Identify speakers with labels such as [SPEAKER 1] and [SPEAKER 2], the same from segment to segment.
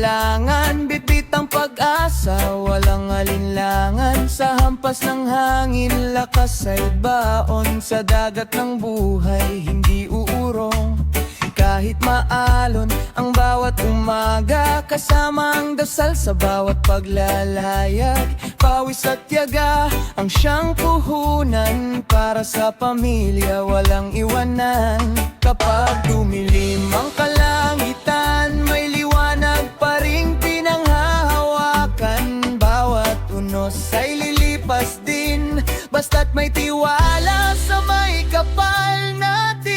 [SPEAKER 1] kailangan, bitbit ang pag-asa, walang alinlangan. Sa hampas ng hangin, lakas ay baon. Sa dagat ng buhay, hindi uurong. Kahit maalon ang bawat umaga, kasama ang dasal sa bawat paglalayag. Pawis at tiyaga ang siyang puhunan, para sa pamilya walang iwanan. Kapag dumilim ang kalangitan, may liwanag pa ring pinanghahawakan. Bawat unos ay lilipas din, basta't may tiwala sa may kapal natin.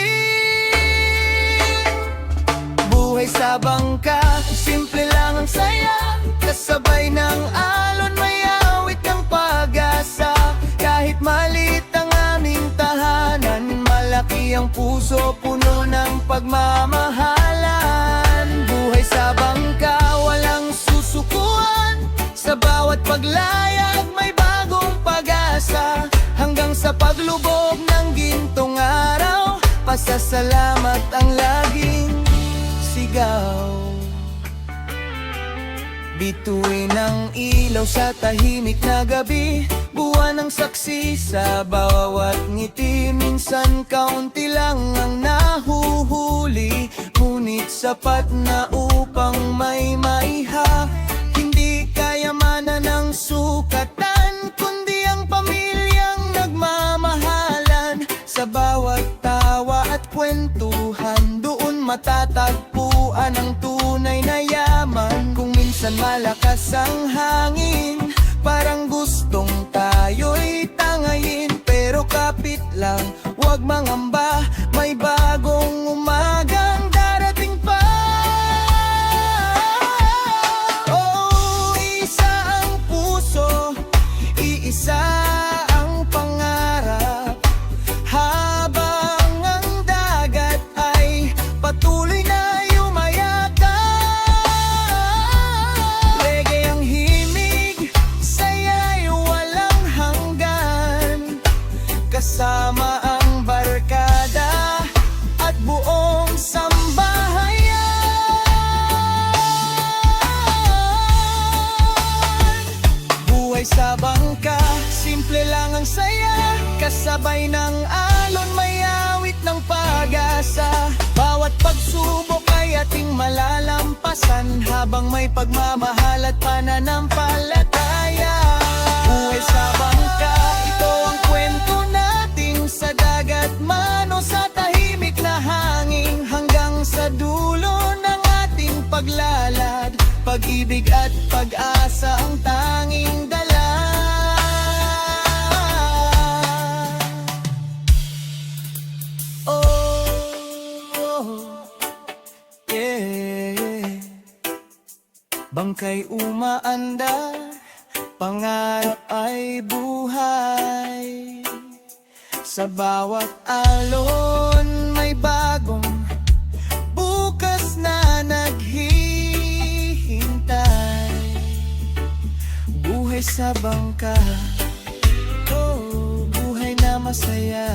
[SPEAKER 1] Buhay sa bangka, simple lang ang saya, kasabay ng alon, may awit ng pag-asa. Kahit maliit ang aming tahanan, malaki ang puso, puno ng pagmamahalan. Buhay sa bangka, walang susukuan, sa bawat paglayag may bagong pag-asa. Hanggang sa paglubog ng gintong araw, pasasalamat ang laging sigaw. Bituin ang ilaw sa tahimik na gabi, buwan ng saksi sa bawat ngiti. Minsan kaunti lang ang nahuhuli, ngunit sapat na upang may maiha. Hindi kayamanan ng sukatan, kundi ang pamilyang nagmamahalan. Sa bawat tawa at kwentuhan, doon matatagpuan ang tunay na yaman. Kung minsan malakas ang hangin, parang gustong tayo'y tangayin. Pero kapit lang, huwag mangamba, may bagong umagang darating pa. Oh, isa ang puso, iisa ang pangarap. Habang ang dagat ay patuloy na yumayakap, reggae ang himig, saya'y walang hanggan. Kasama ang barkada at buong sambahayan. Buhay sa bangka, simple lang ang saya, kasabay ng alon, may awit ng pag-asa. Bawat pagsubok ay ating malalampasan, habang may pagmamahal at pananampalataya. Buhay sa bangka, ito ang kwento nating sa dagat man o sa tahimik na hangin. Hanggang sa dulo ng ating paglalad, pag-ibig at pag-asa ang tanging dala. Bangkay umaandar, pangarap ay buhay. Sa bawat alon may bagong bukas na naghihintay. Buhay sa bangka, oh, buhay na masaya.